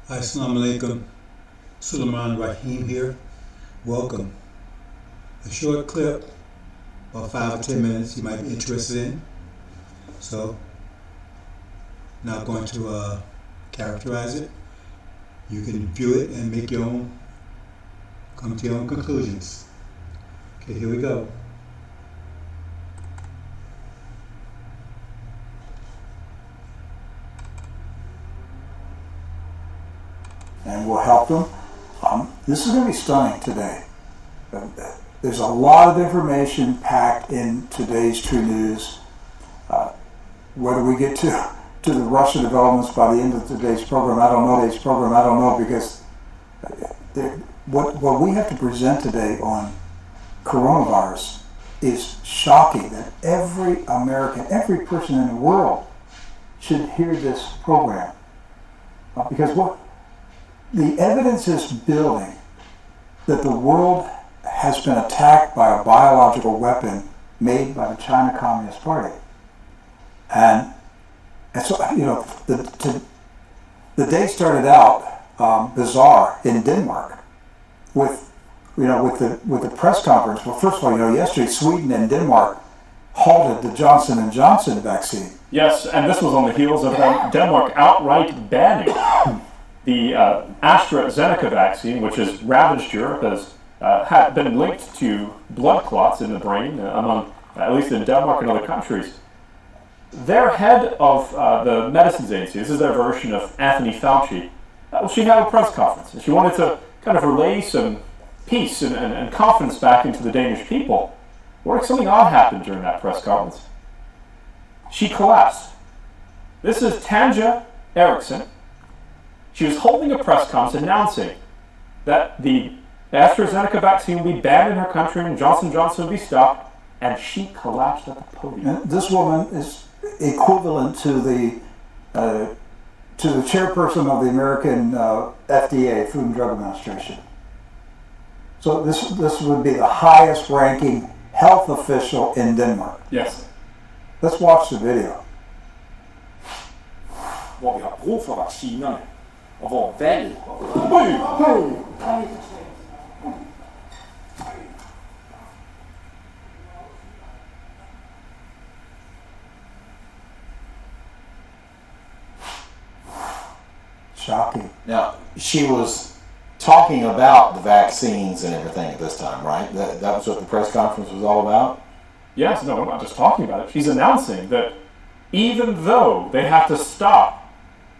Assalamu alaikum. Suleiman Rahim here. Welcome. A short clip, about 5 or 10 minutes, you might be interested in. So, not going to characterize it. You can view it and make your own, come to your own conclusions. Okay, here we go. And we'll help them. This is going to be stunning today. There's a lot of information packed in today's True News. Whether we get to the Russian developments by the end of today's program, I don't know, because what we have to present today on coronavirus is shocking, that every American, every person in the world should hear this program. Because the evidence is building that the world has been attacked by a biological weapon made by the China Communist Party. And so, the day started out bizarre in Denmark with the press conference. Well, first of all, yesterday Sweden and Denmark halted the Johnson & Johnson vaccine. Yes, and this was on the heels of Denmark outright banning the AstraZeneca vaccine, which has ravaged Europe, has had been linked to blood clots in the brain, among, at least in Denmark and other countries. Their head of the medicines agency, this is their version of Anthony Fauci, she had a press conference, and she wanted to kind of relay some peace and confidence back into the Danish people. Well, something odd happened during that press conference. She collapsed. This is Tanja Eriksson. She was holding a press conference announcing that the AstraZeneca vaccine would be banned in her country and Johnson & Johnson would be stopped, and she collapsed at the podium. And this woman is equivalent to the chairperson of the American FDA, Food and Drug Administration. So this would be the highest ranking health official in Denmark. Yes. Let's watch the video. Hvor vi har brug for vaccinerne, og hvor valget... Shocking. Now, she was talking about the vaccines and everything at this time, right? That was what the press conference was all about? Yes, no, I'm not just talking about it. She's announcing that even though they have to stop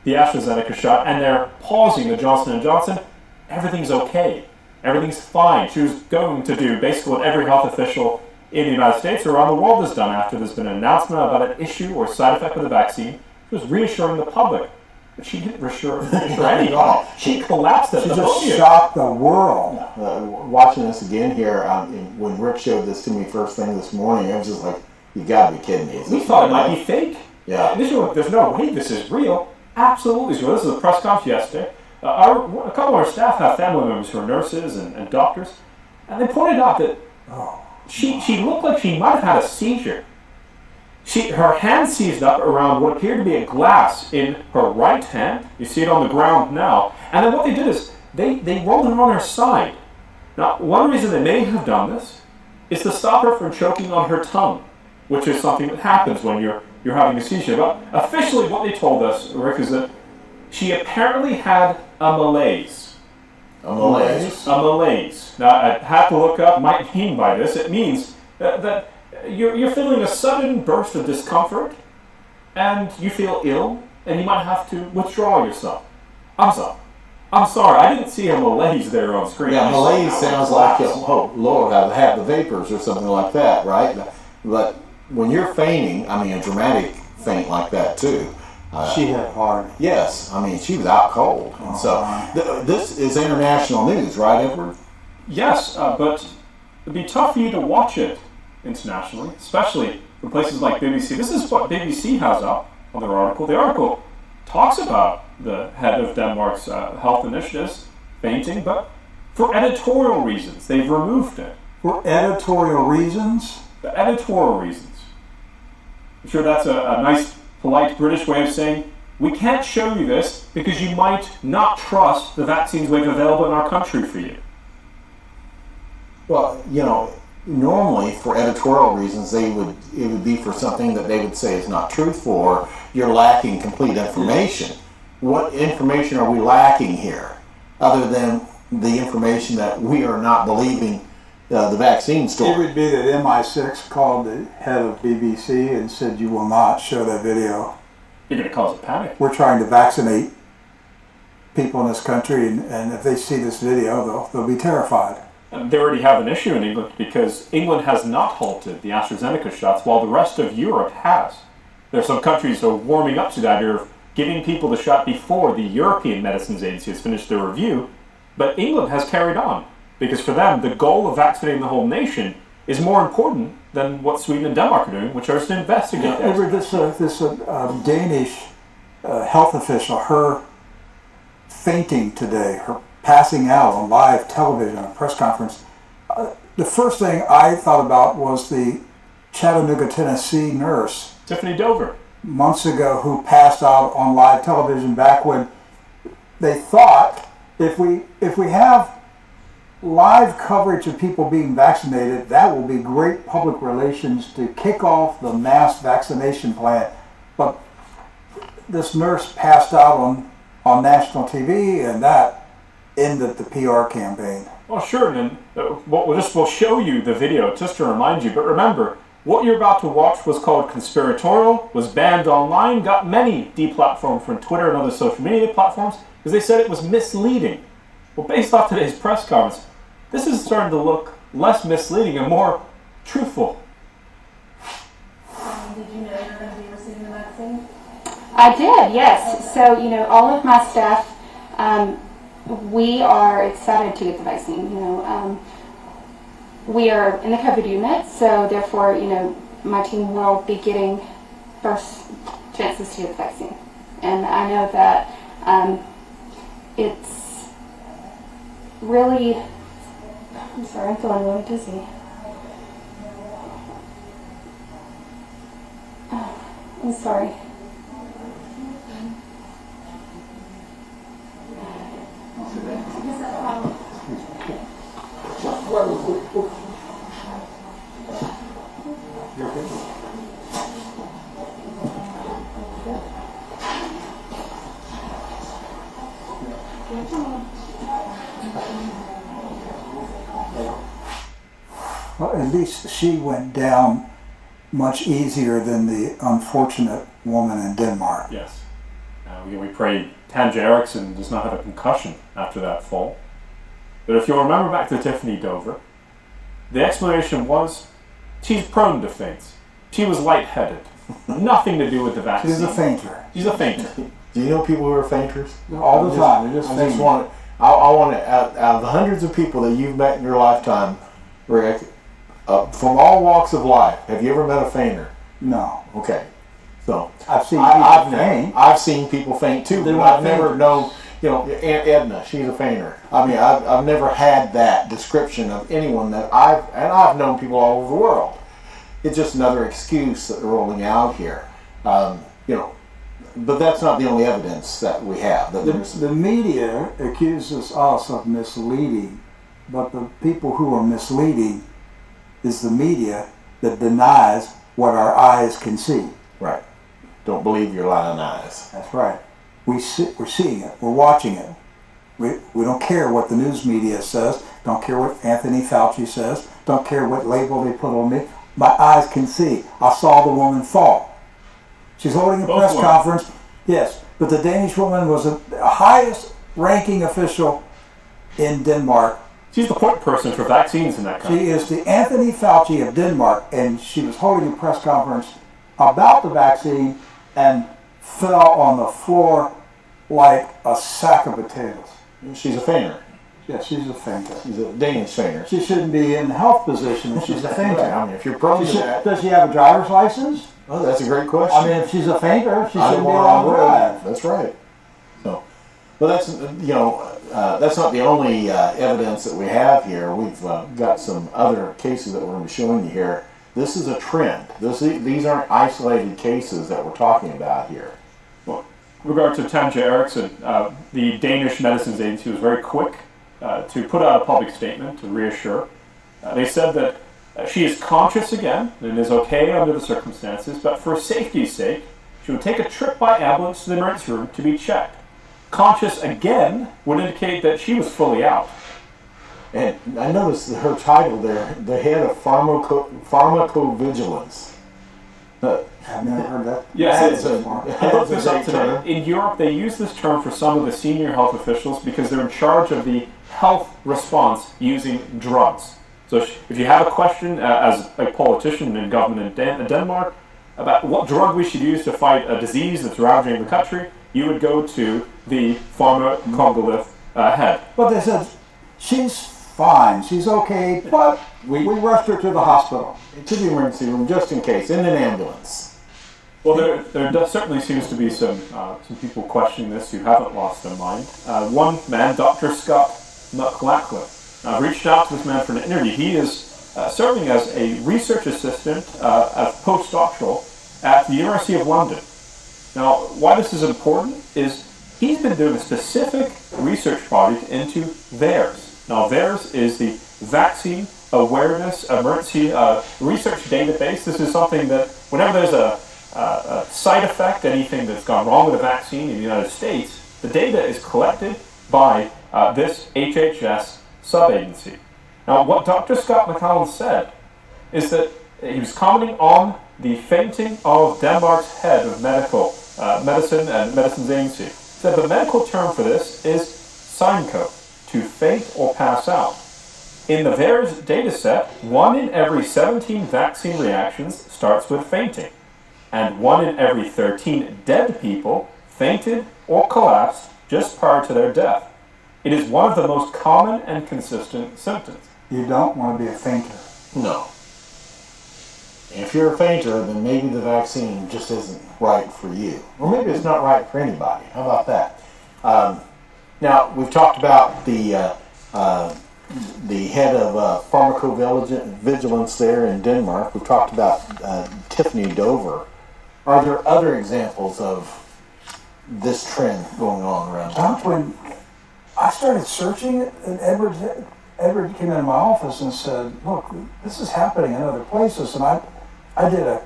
the AstraZeneca shot and they're pausing the Johnson & Johnson, everything's okay. Everything's fine. She was going to do basically what every health official in the United States or around the world has done after there's been an announcement about an issue or side effect with the vaccine. She was reassuring the public. But she didn't reassure anyone. She collapsed at the podium. She just shocked the world. Watching this again here, when Rick showed this to me first thing this morning, I was just like, you gotta be kidding me. We thought it might be fake. Yeah. Initially, there's no way this is real. Absolutely real. This is a press conference yesterday. A couple of our staff have family members who are nurses and doctors, and they pointed out that she looked like she might have had a seizure. Her hand seized up around what appeared to be a glass in her right hand. You see it on the ground now. And then what they did is they rolled her on her side. Now, one reason they may have done this is to stop her from choking on her tongue, which is something that happens when you're having a seizure. But officially what they told us, Rick, is that she apparently had a malaise. A malaise? A malaise. Now, I have to look up what I mean by this. It means that you're feeling a sudden burst of discomfort, and you feel ill, and you might have to withdraw yourself. I'm sorry, I didn't see a malaise there on screen. Yeah, malaise sounds like, oh Lord, I've had the vapors or something like that, right? But when you're fainting, I mean a dramatic faint like that too. She had heart. Yes, I mean she was out cold. And so this is international news, right, Edward? Yes, but it'd be tough for you to watch it internationally, especially for places like BBC. This is what BBC has up on their article. The article talks about the head of Denmark's health initiatives fainting, but for editorial reasons, they've removed it. For editorial reasons? The editorial reasons. I'm sure that's a nice, polite British way of saying we can't show you this because you might not trust the vaccines we have available in our country for you. Well, normally for editorial reasons, it would be for something that they would say is not truthful or you're lacking complete information. What information are we lacking here, other than the information that we are not believing the vaccine It story? would be that MI6 called the head of BBC and said, "You will not show that video. You're going to cause a panic. We're trying to vaccinate people in this country, and if they see this video, they'll be terrified." And they already have an issue in England because England has not halted the AstraZeneca shots while the rest of Europe has. There are some countries that are warming up to the idea of giving people the shot before the European Medicines Agency has finished their review, but England has carried on because for them the goal of vaccinating the whole nation is more important than what Sweden and Denmark are doing, which are to investigate this. This Danish health official, her fainting today, her passing out on live television, a press conference, the first thing I thought about was the Chattanooga, Tennessee nurse Tiffany Dover. months ago who passed out on live television back when they thought if we have live coverage of people being vaccinated, that will be great public relations to kick off the mass vaccination plan. But this nurse passed out on national TV, and that ended the PR campaign. Well, sure, and we'll show you the video just to remind you. But remember, what you're about to watch was called conspiratorial, was banned online, got many deplatformed from Twitter and other social media platforms because they said it was misleading. Well, based off today's press conference, this is starting to look less misleading and more truthful. Did you know you were going to be receiving the vaccine? I did, yes. So, all of my staff, we are excited to get the vaccine. We are in the COVID unit, so therefore, my team will be getting first chances to get the vaccine. And I know that it's really, I'm sorry, I'm feeling really dizzy. I'm sorry. Well, at least she went down much easier than the unfortunate woman in Denmark. Yes. We pray Tanja Eriksson does not have a concussion after that fall. But if you'll remember back to Tiffany Dover, the explanation was she's prone to faints. She was lightheaded. Nothing to do with the vaccine. She's a fainter. She's a fainter. Do you know people who are fainters? All the time. They're just I just fainting. want I want to, out of the hundreds of people that you've met in your lifetime, Rick, from all walks of life, have you ever met a fainter? No. Okay. So I've seen people faint. I've seen people faint too, They but weren't I've never fainters. known, Aunt Edna, she's a fainter. I mean, I've never had that description of anyone that I've known people all over the world. It's just another excuse that they're rolling out here. But that's not the only evidence that we have. That The media accuses us of misleading, but the people who are misleading is the media that denies what our eyes can see. Right. Don't believe your lying eyes. That's right. We're seeing it. We're watching it. We don't care what the news media says. Don't care what Anthony Fauci says. Don't care what label they put on me. My eyes can see. I saw the woman fall. She's holding a press conference. Yes, but the Danish woman was the highest ranking official in Denmark. She's the point person for vaccines in that country. She is the Anthony Fauci of Denmark, and she was holding a press conference about the vaccine and fell on the floor like a sack of potatoes. She's a fainter. Yeah, she's a fainter. She's a Danish fainter. She shouldn't be in the health position if she's a fainter. I mean, if you're prone to that, Does she have a driver's license? oh, that's a great question. I mean, if she's a fainter, she I shouldn't be want allowed to to drive. That's right. So, but that's that's not the only evidence that we have here. We've got some other cases that we're going to be showing you here. This is a trend. These aren't isolated cases that we're talking about here. Well, regard to Tanja Eriksson, the Danish Medicines Agency was very quick to put out a public statement to reassure. They said that she is conscious again and is okay under the circumstances, but for safety's sake, she would take a trip by ambulance to the emergency room to be checked. Conscious again would indicate that she was fully out. And I noticed her title there, the head of pharmacovigilance. I've never heard that. Yes, I looked this up today. In Europe, they use this term for some of the senior health officials because they're in charge of the health response using drugs. So if you have a question as a politician in government in Denmark about what drug we should use to fight a disease that's ravaging the country, you would go to the pharmacovigilance head. But they said, she's fine, she's okay, but we rushed her to the hospital. To the emergency room, just in case, in an ambulance. Well, there certainly seems to be some people questioning this who haven't lost their mind. One man, Dr. Scott McLachlan, reached out to this man for an interview. He is serving as a research assistant, a postdoctoral at the University of London. Now, why this is important is he's been doing a specific research project into VAERS. Now, VAERS is the Vaccine Awareness Emergency Research Database. This is something that whenever there's a side effect, anything that's gone wrong with a vaccine in the United States, the data is collected by this HHS sub-agency. Now, what Dr. Scott McCallum said is that he was commenting on the fainting of Denmark's head of medicine and medicines agency. He said the medical term for this is signcope, to faint or pass out. In the VAERS dataset, 1 in every 17 vaccine reactions starts with fainting, and 1 in every 13 dead people fainted or collapsed just prior to their death. It is one of the most common and consistent symptoms. You don't want to be a fainter. No. If you're a fainter, then maybe the vaccine just isn't right for you. Or maybe it's not right for anybody. How about that? Now, we've talked about the head of pharmacovigilance there in Denmark. We've talked about Tiffany Dover. Are there other examples of this trend going on around town? When I started searching it, and Edward came into my office and said, look, this is happening in other places. And I did a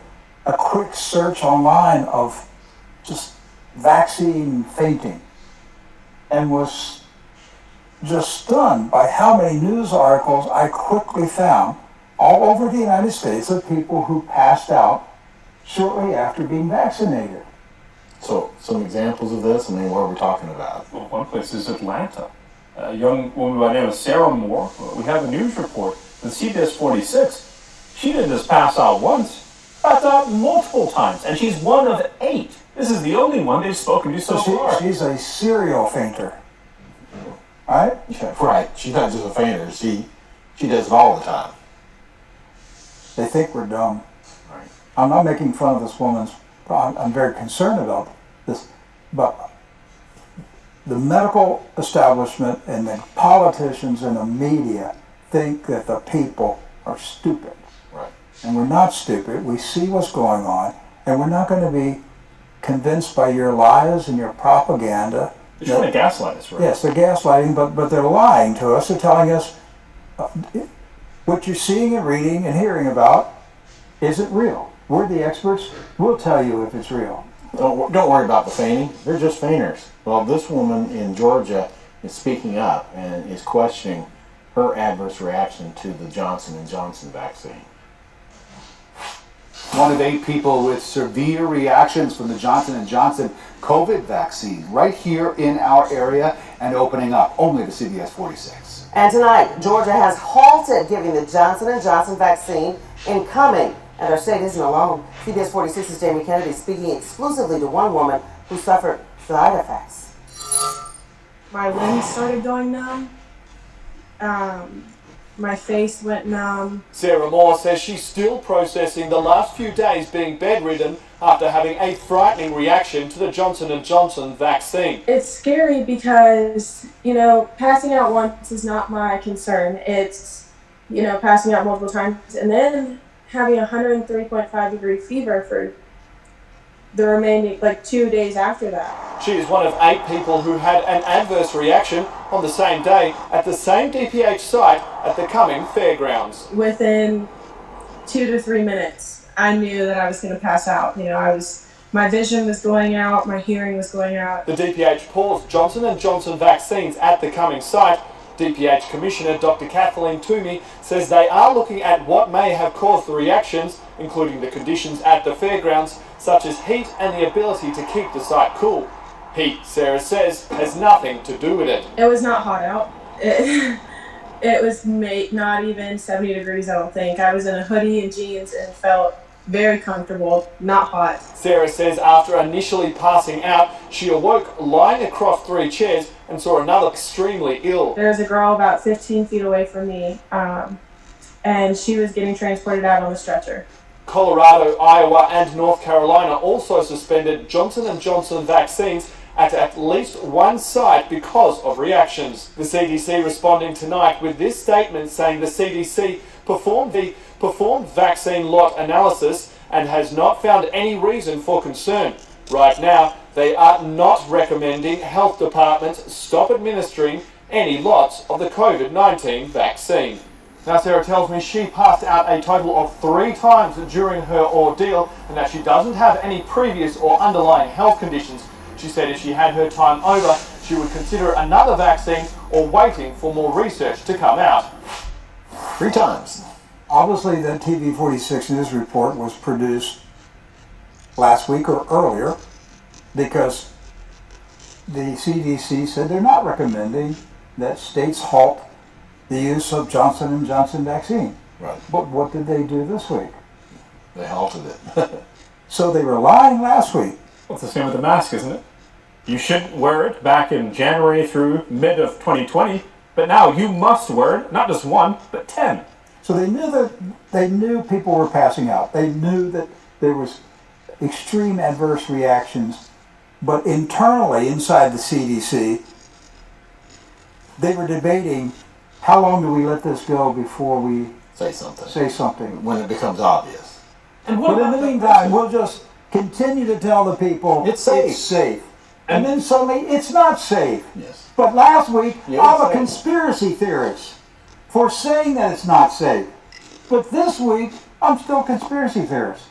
quick search online of just vaccine fainting and was just stunned by how many news articles I quickly found all over the United States of people who passed out shortly after being vaccinated. So, some examples of this, what are we talking about? Well, one place is Atlanta. A young woman by the name of Sarah Moore. We have a news report on CBS 46. She didn't just pass out once, passed out multiple times, and she's one of 8. This is the only one they've spoken to so far. She's a serial fainter. Right? Yeah, right. She's not just a fainter. She does it all the time. They think we're dumb. Right. I'm not making fun of this woman's. I'm very concerned about this, but the medical establishment and the politicians and the media think that the people are stupid. Right. And we're not stupid. We see what's going on, and we're not going to be convinced by your lies and your propaganda. They're trying to gaslight us, right? Yes, they're gaslighting, but they're lying to us. They're telling us what you're seeing and reading and hearing about isn't real. We're the experts. We'll tell you if it's real. Don't worry about the fainting. They're just fainters. Well, this woman in Georgia is speaking up and is questioning her adverse reaction to the Johnson & Johnson vaccine. One of 8 people with severe reactions from the Johnson & Johnson COVID vaccine right here in our area and opening up only to CBS 46. And tonight, Georgia has halted giving the Johnson & Johnson vaccine incoming. And our state isn't alone. CBS 46's Jamie Kennedy speaking exclusively to one woman who suffered side effects. My limbs started going numb. My face went numb. Sarah Moore says she's still processing the last few days being bedridden after having a frightening reaction to the Johnson & Johnson vaccine. It's scary because, passing out once is not my concern. It's, passing out multiple times and then having 103.5 degree fever for the remaining, like 2 days after that. She is one of 8 people who had an adverse reaction on the same day at the same DPH site at the Cumming Fairgrounds. Within 2 to 3 minutes, I knew that I was going to pass out. My vision was going out, my hearing was going out. The DPH paused Johnson & Johnson vaccines at the Cumming site. DPH Commissioner Dr. Kathleen Toomey says they are looking at what may have caused the reactions, including the conditions at the fairgrounds, such as heat and the ability to keep the site cool. Heat, Sarah says, has nothing to do with it. It was not hot out. It was not even 70 degrees, I don't think. I was in a hoodie and jeans and felt very comfortable, not hot. Sarah says after initially passing out, she awoke lying across 3 chairs and saw another extremely ill. There was a girl about 15 feet away from me, and she was getting transported out on the stretcher. Colorado, Iowa, and North Carolina also suspended Johnson & Johnson vaccines at least one site because of reactions. The CDC responding tonight with this statement saying the CDC performed vaccine lot analysis and has not found any reason for concern. Right now, they are not recommending health departments stop administering any lots of the COVID-19 vaccine. Now, Sarah tells me she passed out a total of 3 times during her ordeal and that she doesn't have any previous or underlying health conditions. She said if she had her time over, she would consider another vaccine or waiting for more research to come out. 3 times. Obviously, the TV 46 news report was produced last week or earlier because the CDC said they're not recommending that states halt the use of Johnson & Johnson vaccine. Right. But what did they do this week? They halted it. So they were lying last week. Well, it's the same with the mask, isn't it? You shouldn't wear it back in January through mid of 2020, but now you must wear it, not just 1, but 10. So they knew people were passing out. They knew that there was extreme adverse reactions, but internally inside the CDC, they were debating how long do we let this go before we Say something. say something. When it becomes obvious. And what But in about the the meantime, we'll just continue to tell the people It's safe. It's safe. And then suddenly it's not safe. Yes. But last week, Yeah, I'm a it's safe. conspiracy theorist for saying that it's not safe. But this week, I'm still a conspiracy theorist.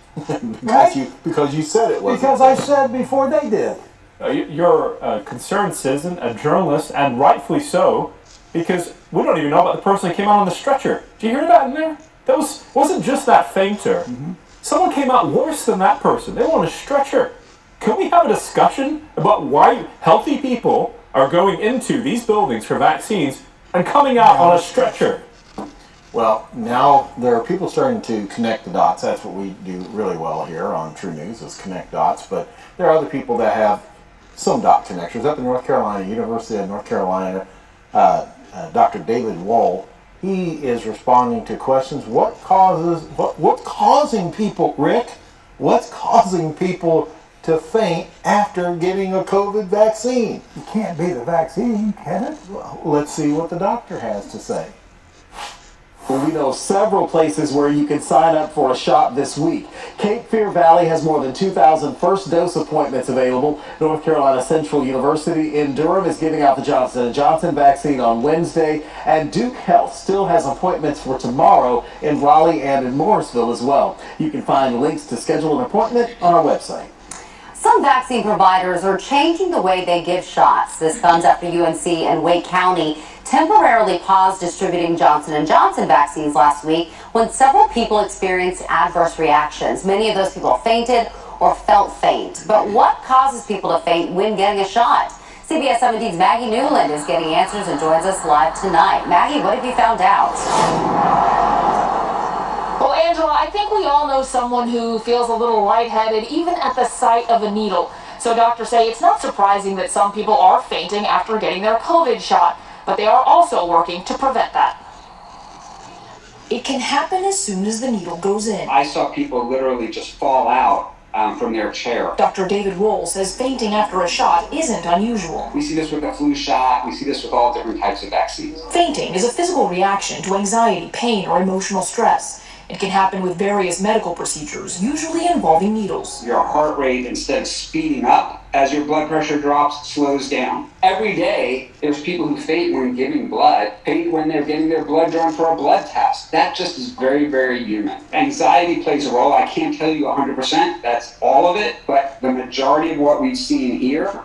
because you said it wasn't. Because I said before they did. You're a concerned citizen, a journalist, and rightfully so, because we don't even know about the person that came out on the stretcher. Did you hear that in there? That wasn't just that fainter. Mm-hmm. Someone came out worse than that person. They were on a stretcher. Can we have a discussion about why healthy people are going into these buildings for vaccines and coming out on a stretcher? Well, now there are people starting to connect the dots. That's what we do really well here on True News, is connect dots. But there are other people that have some dot connections. Up in North Carolina, University of North Carolina, Dr. David Wohl, he is responding to questions. What's causing people, Rick? What's causing people to faint after getting a COVID vaccine? It can't be the vaccine, can it? Well, let's see what the doctor has to say. We know several places where you can sign up for a shot this week. Cape Fear Valley has more than 2,000 first dose appointments available. North Carolina Central University in Durham is giving out the Johnson & Johnson vaccine on Wednesday, and Duke Health still has appointments for tomorrow in Raleigh and in Morrisville as well. You can find links to schedule an appointment on our website. Some vaccine providers are changing the way they give shots. This comes after UNC and Wake County temporarily paused distributing Johnson & Johnson vaccines last week when several people experienced adverse reactions. Many of those people fainted or felt faint. But what causes people to faint when getting a shot? CBS 17's Maggie Newland is getting answers and joins us live tonight. Maggie, what have you found out? Well, Angela, I think we all know someone who feels a little lightheaded even at the sight of a needle. So doctors say it's not surprising that some people are fainting after getting their COVID shot, but they are also working to prevent that. It can happen as soon as the needle goes in. I saw people literally just fall out from their chair. Dr. David Wohl says fainting after a shot isn't unusual. We see this with the flu shot. We see this with all different types of vaccines. Fainting is a physical reaction to anxiety, pain, or emotional stress. It can happen with various medical procedures, usually involving needles. Your heart rate, instead of speeding up as your blood pressure drops, slows down. Every day, there's people who faint when giving blood, faint when they're getting their blood drawn for a blood test. That just is very, very human. Anxiety plays a role. I can't tell you 100%, that's all of it, but the majority of what we've seen here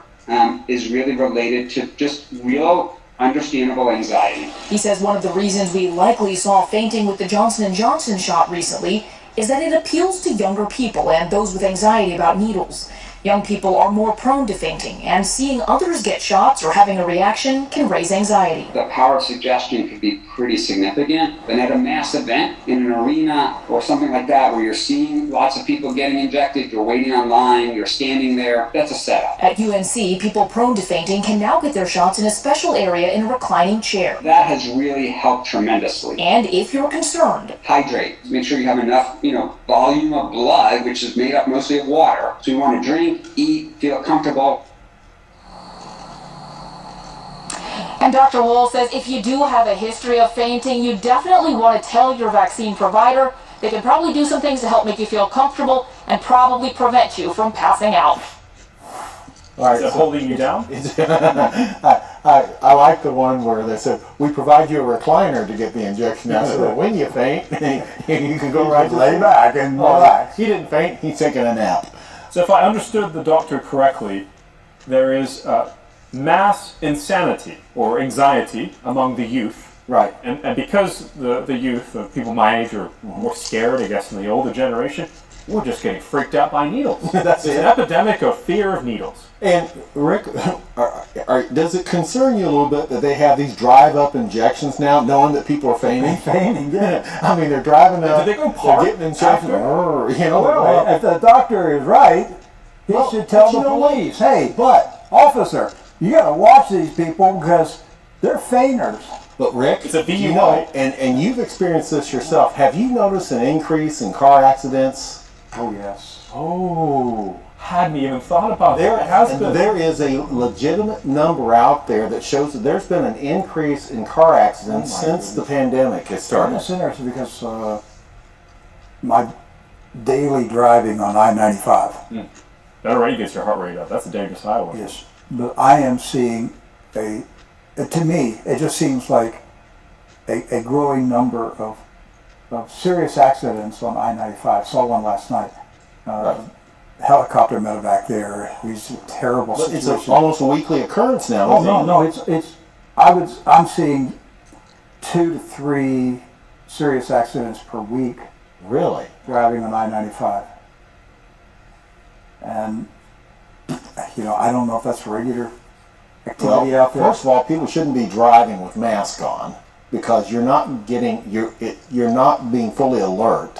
is really related to just real understandable anxiety. He says one of the reasons we likely saw fainting with the Johnson & Johnson shot recently is that it appeals to younger people and those with anxiety about needles. Young people are more prone to fainting, and seeing others get shots or having a reaction can raise anxiety. The power of suggestion could be pretty significant, but at a mass event in an arena or something like that where you're seeing lots of people getting injected, you're waiting online, you're standing there, that's a setup. At UNC, people prone to fainting can now get their shots in a special area in a reclining chair. That has really helped tremendously. And if you're concerned, hydrate. Make sure you have enough, volume of blood, which is made up mostly of water. So you want to drink, eat, feel comfortable. And Dr. Wohl says if you do have a history of fainting, you definitely want to tell your vaccine provider. They can probably do some things to help make you feel comfortable and probably prevent you from passing out. All right, so holding you down? I like the one where they said, we provide you a recliner to get the injection out so that when you faint, you can go right to lay back and relax. He didn't faint, he's taking a nap. So if I understood the doctor correctly, there is mass insanity or anxiety among the youth. Right. And because the youth, the people my age, are more scared, I guess, than the older generation, we're just getting freaked out by needles. That's It's it. an epidemic of fear of needles. And Rick, does it concern you a little bit that they have these drive-up injections now, knowing that people are fainting? Fainting, yeah. I mean, they're driving up, Did they go park they're getting injections. Well, if the doctor is right, he should tell the police, hey, officer, you got to watch these people because they're fainters. But Rick, it's a VUI. And you've experienced this yourself. Have you noticed an increase in car accidents? Oh, yes. Oh, hadn't even thought about that. There is a legitimate number out there that shows that there's been an increase in car accidents since the pandemic has started. It's interesting because my daily driving on I-95. That already gets your heart rate up. That's a dangerous highway. Yes, but I am seeing to me, it just seems like a growing number of serious accidents on I-95. Saw one last night. Helicopter medevac there. It was a terrible situation. It's almost a weekly occurrence now. Oh no, it's. I'm seeing 2 to 3 serious accidents per week. Really? Driving on I-95. And I don't know if that's regular activity out there. First of all, people shouldn't be driving with masks on because you're not being fully alert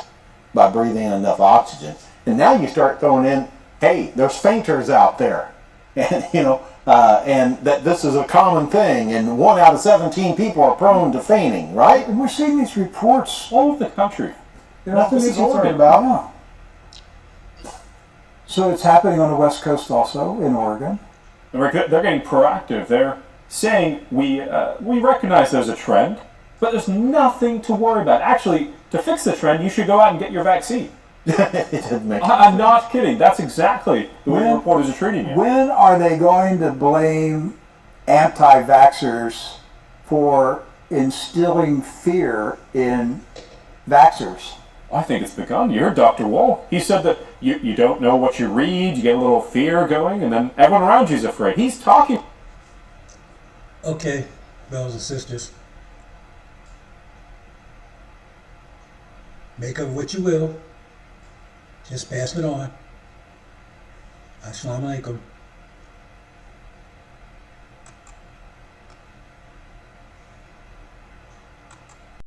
by breathing in enough oxygen. And now you start throwing in, hey, there's fainters out there, and and that this is a common thing, and 1 out of 17 people are prone to fainting, right? And we're seeing these reports all over the country. Nothing to be concerned about. Yeah. So it's happening on the West Coast also, in Oregon. And they're getting proactive. They're saying we recognize there's a trend, but there's nothing to worry about. Actually, to fix the trend, you should go out and get your vaccine. I'm not kidding. That's exactly the way reporters are treating it. When are they going to blame anti-vaxxers for instilling fear in vaxxers? I think it's begun. You heard Dr. Wohl. He said that you don't know what you read, you get a little fear going, and then everyone around you is afraid. He's talking. Okay, brothers and sisters. Make of what you will. Just pass it on. Assalamu alaikum.